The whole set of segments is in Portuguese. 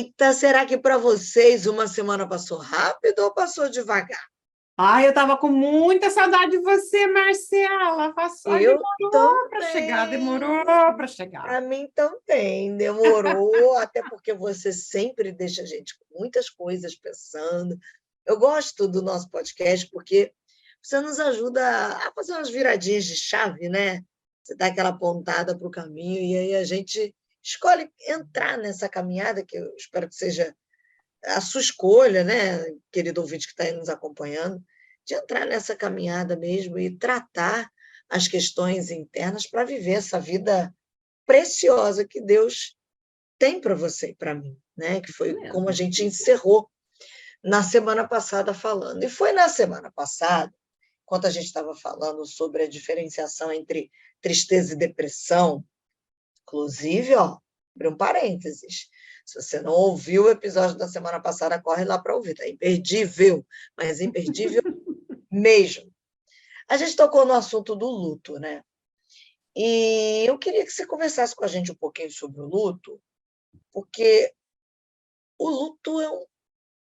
Eita, será que para vocês uma semana passou rápido ou passou devagar? Ai, eu tava com muita saudade de você, Marcela. Passou, Eu demorou para chegar, demorou também. para chegar. Para mim também demorou, até porque você sempre deixa a gente com muitas coisas pensando. Eu gosto do nosso podcast porque você nos ajuda a fazer umas viradinhas de chave, né? Você dá aquela pontada para o caminho e aí a gente escolhe entrar nessa caminhada, que eu espero que seja a sua escolha, né, querido ouvinte que está aí nos acompanhando, de entrar nessa caminhada mesmo e tratar as questões internas para viver essa vida preciosa que Deus tem para você e para mim, né? Que Isso foi como a mesmo. gente encerrou na semana passada falando. E foi na semana passada, quando a gente estava falando sobre a diferenciação entre tristeza e depressão, inclusive, ó, abre um parênteses. Se você não ouviu o episódio da semana passada, corre lá para ouvir, tá imperdível, mas imperdível mesmo. A gente tocou no assunto do luto, né? E eu queria que você conversasse com a gente um pouquinho sobre o luto, porque o luto é um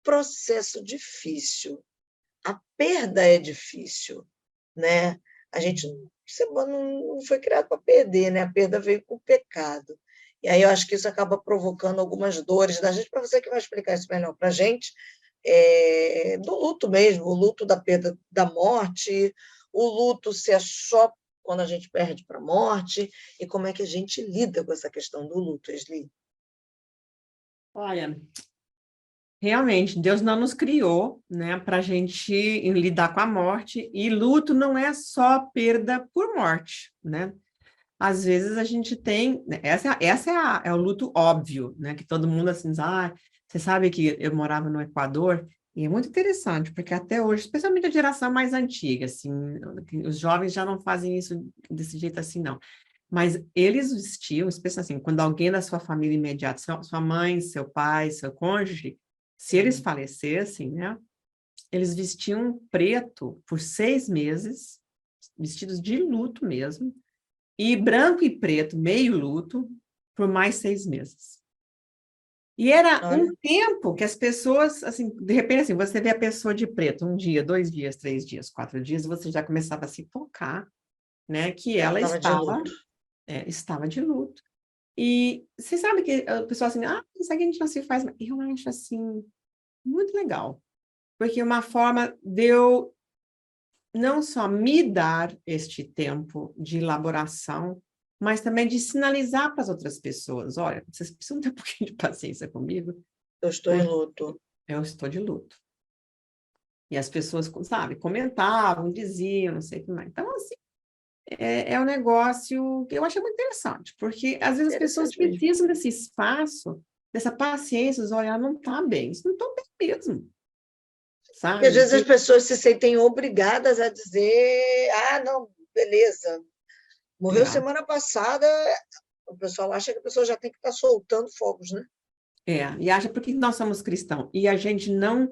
processo difícil, a perda é difícil, né? A gente ser humano não foi criado para perder, né? A perda veio com o pecado. E aí eu acho que isso acaba provocando algumas dores da gente, para você que vai explicar isso melhor para a gente, do luto mesmo, o luto da perda da morte, o luto se é só quando a gente perde para a morte, e como é que a gente lida com essa questão do luto, Esli? Olha, realmente, Deus não nos criou, né, para a gente lidar com a morte, e luto não é só perda por morte, né? Às vezes a gente tem, né, é o luto óbvio, né, que todo mundo assim diz, você sabe que eu morava no Equador, e é muito interessante, porque até hoje, especialmente a geração mais antiga, assim, os jovens já não fazem isso desse jeito assim, não. Mas eles vestiam, especialmente assim, quando alguém da sua família imediata, sua mãe, seu pai, seu cônjuge, se eles falecessem, né, eles vestiam preto por 6 meses, vestidos de luto mesmo, e branco e preto, meio luto, por mais 6 meses. E era Olha, um tempo que as pessoas, assim, de repente, assim, você vê a pessoa de preto 1 dia, 2 dias, 3 dias, 4 dias, você já começava a se focar, né, que ela ela estava de luto. estava de luto. E você sabe que o pessoal assim, isso aqui a gente não se faz, mas eu acho assim, muito legal, porque é uma forma de eu não só me dar este tempo de elaboração, mas também de sinalizar para as outras pessoas, olha, vocês precisam ter um pouquinho de paciência comigo, Eu estou em porque luto. eu estou de luto. E as pessoas, sabe, comentavam, diziam, não sei o que mais. Então, assim, é um negócio que eu acho muito interessante, porque às vezes as pessoas Interessante mesmo. precisam desse espaço, dessa paciência, olha, ela não está bem, isso não está bem mesmo, Porque às sabe? vezes as pessoas se sentem obrigadas a dizer: ah, não, beleza, morreu É, semana passada, o pessoal acha que a pessoa já tem que estar soltando fogos, né? e acha porque nós somos cristãos e a gente não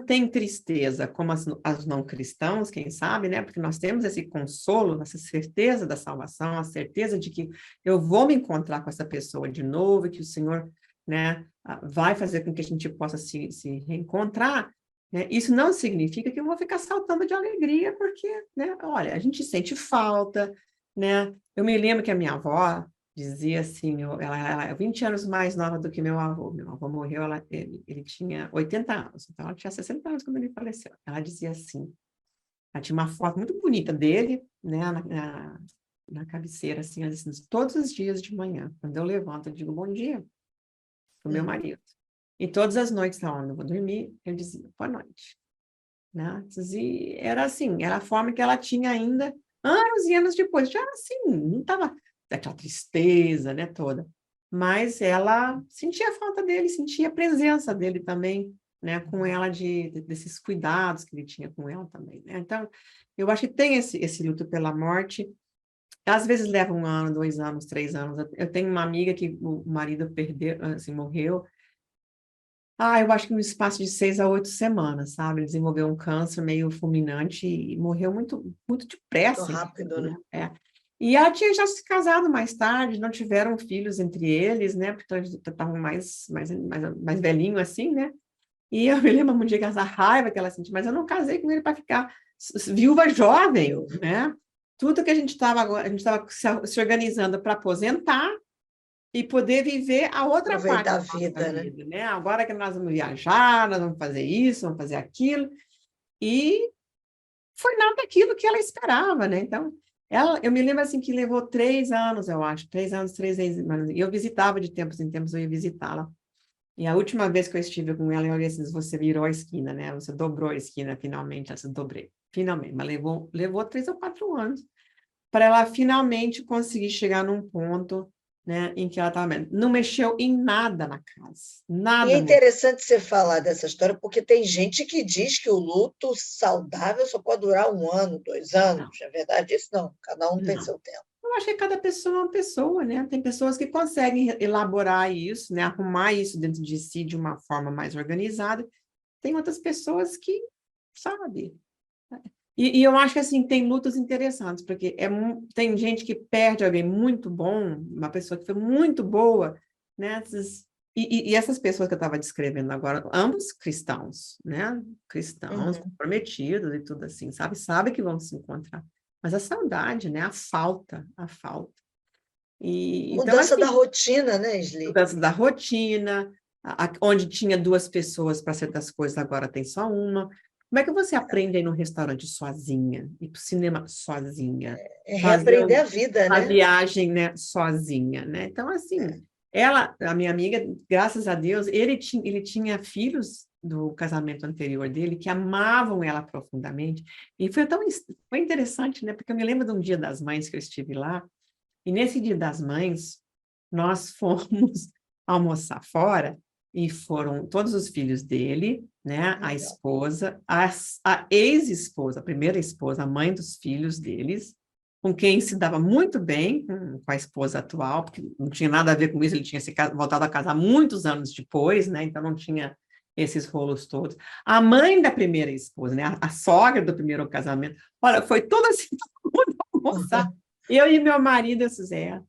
tem tristeza como as não cristãos, quem sabe, né? Porque nós temos esse consolo, essa certeza da salvação, a certeza de que eu vou me encontrar com essa pessoa de novo, e que o Senhor, né, vai fazer com que a gente possa se reencontrar, né? Isso não significa que eu vou ficar saltando de alegria, porque, né, olha, a gente sente falta, né? Eu me lembro que a minha avó dizia assim, ela é 20 anos mais nova do que meu avô. Meu avô morreu, ele tinha 80 anos, então ela tinha 60 anos quando ele faleceu. Ela dizia assim, ela tinha uma foto muito bonita dele, né, na cabeceira, assim, ela disse, todos os dias de manhã, quando eu levanto, eu digo bom dia pro meu Hum. marido. E todas as noites, na hora eu vou dormir, eu dizia boa noite, né? E era assim, era a forma que ela tinha ainda, anos e anos depois, já assim, não estava daquela tristeza, né, toda, mas ela sentia a falta dele, sentia a presença dele também, né, com ela, desses cuidados que ele tinha com ela também, né? Então, eu acho que tem esse luto pela morte, às vezes leva 1 ano, 2 anos, 3 anos. Eu tenho uma amiga que o marido perdeu, assim, morreu. Eu acho que no espaço de 6 a 8 semanas, sabe? Ele desenvolveu um câncer meio fulminante e morreu muito, muito Muito depressa, rápido, inclusive, né? né? E ela tinha já se casado mais tarde, não tiveram filhos entre eles, né? Porque eles estavam mais velhinho assim, né? E eu me lembro um dia que essa raiva que ela sentiu, mas eu não casei com ele para ficar viúva jovem, né? Tudo que a gente estava se organizando para aposentar e poder viver a outra parte Aproveitar a da nossa vida, né? vida, né? Agora que nós vamos viajar, nós vamos fazer isso, vamos fazer aquilo, e foi nada daquilo que ela esperava, né? Então, eu me lembro assim que levou 3 anos, eu acho, 3 anos, 3 meses, e eu visitava de tempos em tempos, eu ia visitá-la. E a última vez que eu estive com ela, eu olhei assim, você virou a esquina, né? Você dobrou a esquina, finalmente, ela se dobrei. Finalmente, mas levou 3 ou 4 anos para ela finalmente conseguir chegar num ponto, né, em que ela estava. Não mexeu em nada na casa, E é nada mexeu. interessante você falar dessa história, porque tem gente que diz que o luto saudável só pode durar 1 ano, 2 anos. Não, É verdade isso? Não. Cada um tem não. seu tempo. Eu acho que cada pessoa é uma pessoa, né? Tem pessoas que conseguem elaborar isso, né? Arrumar isso dentro de si de uma forma mais organizada. Tem outras pessoas que, sabe? E eu acho que, assim, tem lutas interessantes, porque tem gente que perde alguém muito bom, uma pessoa que foi muito boa, né? E essas pessoas que eu estava descrevendo agora, ambos cristãos, né? Cristãos, Uhum. comprometidos e tudo assim, sabe que vão se encontrar. Mas a saudade, né? A falta. Então, Mudança da assim, rotina, né, Sli? mudança da rotina, onde tinha 2 pessoas para certas coisas, agora tem só uma. Como é que você aprende a ir num restaurante sozinha, ir para o cinema sozinha, É fazer reaprender a vida, uma né? viagem, né, sozinha, né? Então, assim, a minha amiga, graças a Deus, ele tinha filhos do casamento anterior dele que amavam ela profundamente, e foi interessante, né? Porque eu me lembro de um Dia das Mães que eu estive lá, e nesse Dia das Mães, nós fomos almoçar fora e foram todos os filhos dele, né? A Legal. esposa, a ex-esposa, a primeira esposa, a mãe dos filhos deles, com quem se dava muito bem, com a esposa atual, porque não tinha nada a ver com isso, ele tinha voltado a casar muitos anos depois, né? Então não tinha esses rolos todos. A mãe da primeira esposa, né? A sogra do primeiro casamento. Olha, foi tudo assim, todo mundo almoçar. Eu e meu marido, Zé,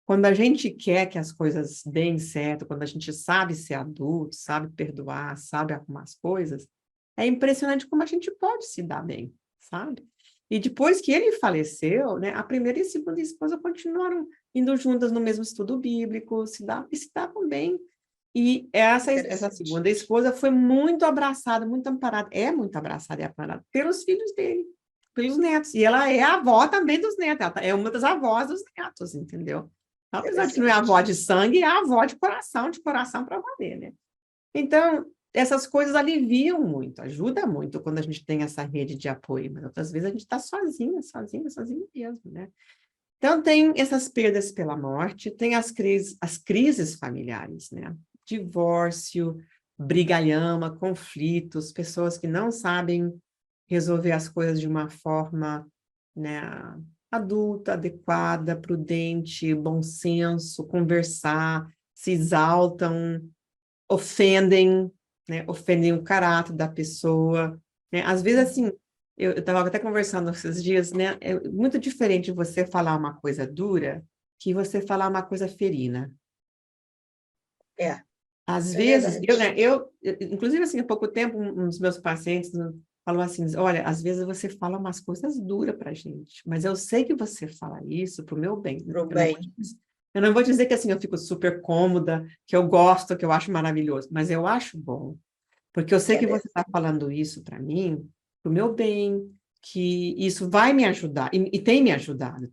quando a gente quer que as coisas deem certo, quando a gente sabe ser adulto, sabe perdoar, sabe arrumar as coisas, é impressionante como a gente pode se dar bem, sabe? E depois que ele faleceu, né, a primeira e a segunda esposa continuaram indo juntas no mesmo estudo bíblico, se davam bem. E essa Interessante. segunda esposa foi muito abraçada, muito amparada, é muito abraçada e amparada pelos filhos dele, pelos netos. E ela é a avó também dos netos, ela é uma das avós dos netos, entendeu? Apesar de que não é avó Interessante. de sangue, é avó de coração para valer, né? Então, essas coisas aliviam muito, ajuda muito quando a gente tem essa rede de apoio, mas outras vezes a gente está sozinha mesmo, né? Então, tem essas perdas pela morte, tem as crises familiares, né? Divórcio, brigalhama, conflitos, pessoas que não sabem resolver as coisas de uma forma, né, adulta, adequada, prudente, bom senso, conversar, se exaltam, ofendem, né? Ofendem o caráter da pessoa, né? Às vezes, assim, eu estava até conversando esses dias, né? É muito diferente você falar uma coisa dura que você falar uma coisa ferina. É, Às isso é vezes, verdade. inclusive, assim, há pouco tempo, um dos meus pacientes falou assim, olha, às vezes você fala umas coisas duras para a gente, mas eu sei que você fala isso para o meu bem. Pro bem. Eu não vou dizer que, assim, eu fico super cômoda, que eu gosto, que eu acho maravilhoso, mas eu acho bom. Porque eu sei É que você mesmo. está falando isso para mim, para o meu bem, que isso vai me ajudar, e tem me ajudado,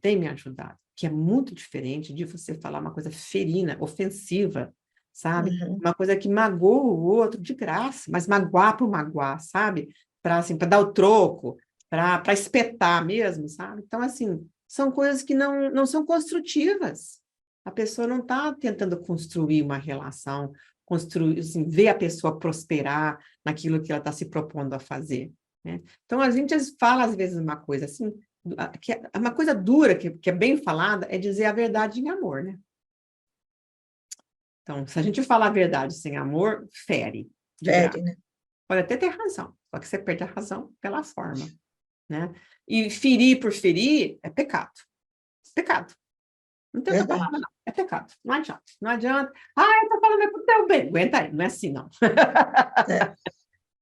que é muito diferente de você falar uma coisa ferina, ofensiva, sabe? Uhum. Uma coisa que magoa o outro de graça, mas magoar por magoar, sabe? Para assim, para dar o troco, para espetar mesmo, sabe? Então, assim, são coisas que não são construtivas. A pessoa não está tentando construir uma relação, construir, assim, ver a pessoa prosperar naquilo que ela está se propondo a fazer, né? Então, a gente fala, às vezes, uma coisa assim, que é uma coisa dura, que é bem falada, é dizer a verdade em amor, né? Então, se a gente fala a verdade sem amor, fere, de graça. Fere, né? Pode até ter razão, só que você perde a razão pela forma, né? E ferir por ferir é pecado. pecado. Não tem outra Verdade. palavra, não. É pecado. Não adianta. Não adianta. Eu tô falando pro teu bem. Aguenta aí, não é assim, não. É.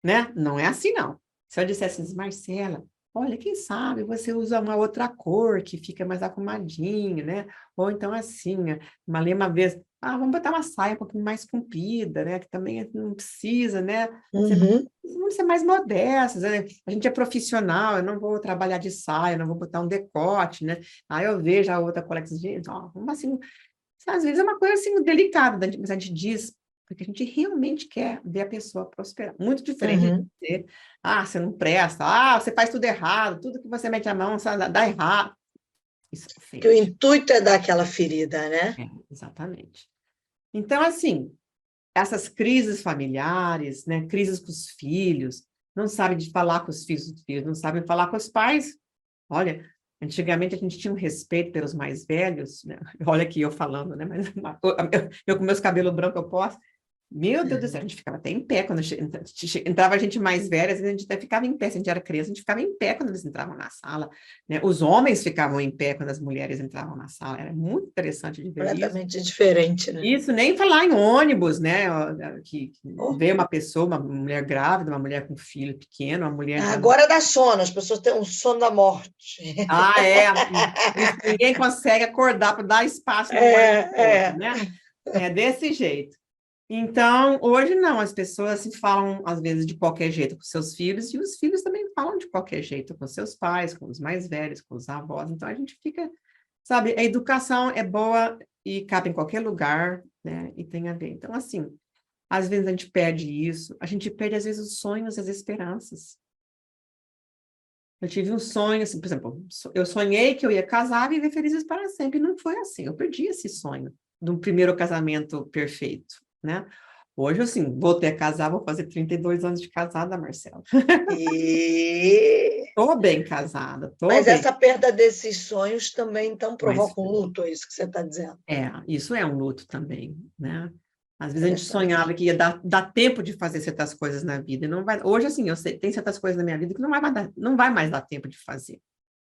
Né? Não é assim, não. Se eu dissesse assim, Marcela, olha, quem sabe você usa uma outra cor que fica mais arrumadinho, né? Ou então assim, Malê uma vez, vamos botar uma saia um pouquinho mais comprida, né? Que também não precisa, né? Uhum. Vamos ser mais modestas, né? A gente é profissional, eu não vou trabalhar de saia, eu não vou botar um decote, né? Aí eu vejo a outra colega diz, gente, vamos assim, às vezes é uma coisa assim delicada, mas a gente diz porque a gente realmente quer ver a pessoa prosperar. Muito diferente de Uhum. dizer, você não presta, você faz tudo errado, tudo que você mete a mão dá errado. Isso Que o ofende. intuito é dar aquela ferida, né? Exatamente. Então, assim, essas crises familiares, né, crises com os filhos, não sabem de falar com os filhos, não sabem falar com os pais. Olha, antigamente a gente tinha um respeito pelos mais velhos, né? Olha aqui eu falando, né? Mas eu com meus cabelos brancos eu posso. Meu Deus do céu, a gente ficava até em pé quando entrava gente mais velha, às vezes a gente até ficava em pé, se a gente era criança, a gente ficava em pé quando eles entravam na sala, né? Os homens ficavam em pé quando as mulheres entravam na sala, era muito interessante de ver isso. Completamente diferente, né? Isso, nem falar em ônibus, né? Que Oh. veio uma pessoa, uma mulher grávida, uma mulher com filho pequeno, uma mulher já. Agora dá sono, as pessoas têm um sono da morte. É. Ninguém consegue acordar para dar espaço no ônibus do outro, É. né? É desse jeito. Então, hoje não, as pessoas se falam, às vezes, de qualquer jeito com seus filhos, e os filhos também falam de qualquer jeito com seus pais, com os mais velhos, com os avós. Então, a gente fica, sabe, a educação é boa e cabe em qualquer lugar, né? E tem a ver. Então, assim, às vezes a gente perde isso, a gente perde, às vezes, os sonhos, as esperanças. Eu tive um sonho, assim, por exemplo, eu sonhei que eu ia casar e viver felizes para sempre. E não foi assim, eu perdi esse sonho de um primeiro casamento perfeito, né? Hoje, assim, voltei a casar, vou fazer 32 anos de casada, Marcela. E... Estou bem casada, estou Mas bem. essa perda desses sonhos também então Mas provoca um luto, é isso que você está dizendo. isso é um luto também, né? Às vezes a gente Interessante. sonhava que ia dar tempo de fazer certas coisas na vida, e não vai. Hoje, assim, eu sei, tem certas coisas na minha vida que não vai mais dar tempo de fazer.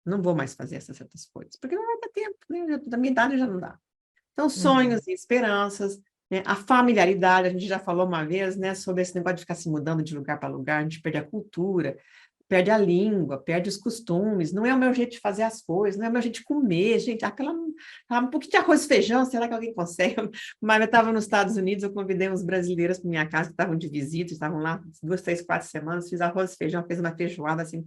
Não vou mais fazer essas certas coisas, porque não vai dar tempo, né? Da minha idade já não dá. Então, Uhum. sonhos e esperanças, né? A familiaridade, a gente já falou uma vez, né, sobre esse negócio de ficar se mudando de lugar para lugar, a gente perde a cultura, perde a língua, perde os costumes, não é o meu jeito de fazer as coisas, não é o meu jeito de comer, gente, um pouquinho de arroz e feijão, será que alguém consegue? Mas eu estava nos Estados Unidos, eu convidei uns brasileiros para minha casa, que estavam de visita, estavam lá 2, 3, 4 semanas, fiz arroz e feijão, fiz uma feijoada, assim, eu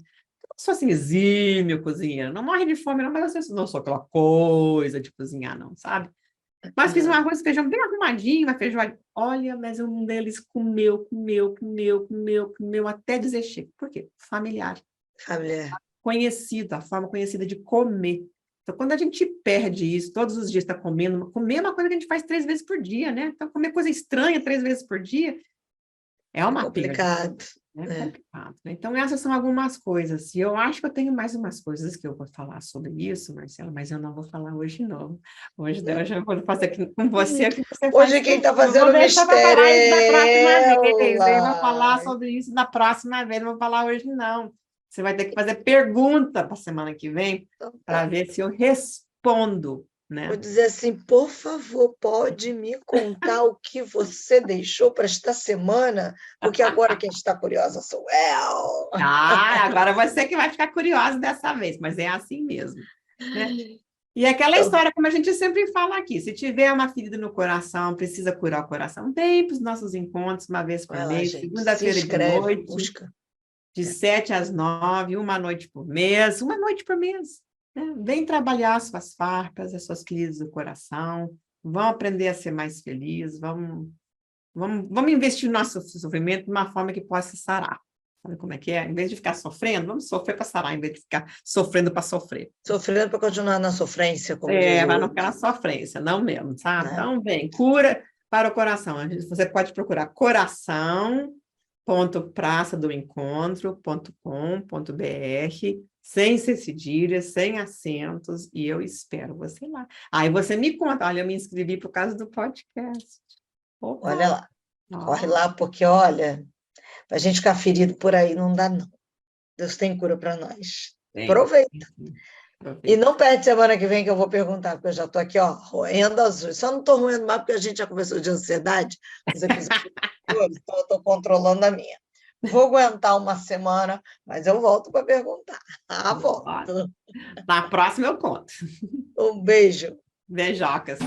sou assim, exímio cozinheiro, não morre de fome não, mas eu não sou aquela coisa de cozinhar não, sabe? Mas fiz um Uhum. arroz e feijão bem arrumadinho, uma feijoada. Olha, mas um deles comeu até dizer chega. Por quê? Familiar, Familiar. conhecido, a forma conhecida de comer. Então, quando a gente perde isso, todos os dias está comendo, comer é uma coisa que a gente faz 3 vezes por dia, né? Então, comer coisa estranha 3 vezes por dia é É uma perda. complicado. É É. complicado, né? Então, essas são algumas coisas. E eu acho que eu tenho mais umas coisas que eu vou falar sobre isso, Marcela, mas eu não vou falar hoje, não. Hoje eu já vou fazer aqui com você o que você Hoje faz quem está comigo. Vou fazendo deixar para mistério falar isso na próxima é vez. Eu vou falar ela. sobre isso na próxima vez. Não vou falar hoje, não. Você vai ter que fazer pergunta para a semana que vem Então, para tá. ver se eu respondo, Vou né? dizer assim, por favor, pode me contar o que você deixou para esta semana, porque agora quem está curiosa sou eu. Agora você que vai ficar curiosa dessa vez, mas é assim mesmo, né? E aquela Então, história, como a gente sempre fala aqui, se tiver uma ferida no coração, precisa curar o coração, vem para os nossos encontros uma vez por vai lá, mês, gente, se segunda-feira de inscreve, noite, busca. de 7 às 9, uma noite por mês. Né? Vem trabalhar as suas farpas, as suas crises do coração, vamos aprender a ser mais feliz, vamos investir no nosso sofrimento de uma forma que possa sarar. Sabe como é que é? Em vez de ficar sofrendo, vamos sofrer para sarar, em vez de ficar sofrendo para sofrer. Sofrendo para continuar na sofrência, como diz o Vai não ficar outro. na sofrência, não mesmo, sabe? Né? Então, vem, cura para o coração. Você pode procurar coração.praçadoencontro.com.br, sem cedilhas, sem acentos, e eu espero você lá. Aí você me conta, olha, eu me inscrevi por causa do podcast. Olha Opa! lá, corre Ó, lá, porque olha, para a gente ficar ferido por aí não dá, não. Deus tem cura para nós. tem. Aproveita. E não perde semana que vem que eu vou perguntar, porque eu já estou aqui, ó, roendo azul. Só não estou roendo mais porque a gente já conversou de ansiedade nos episódios anteriores, então eu estou controlando a minha. Vou aguentar uma semana, mas eu volto para perguntar. Volto. Na próxima eu conto. Um beijo. Beijocas.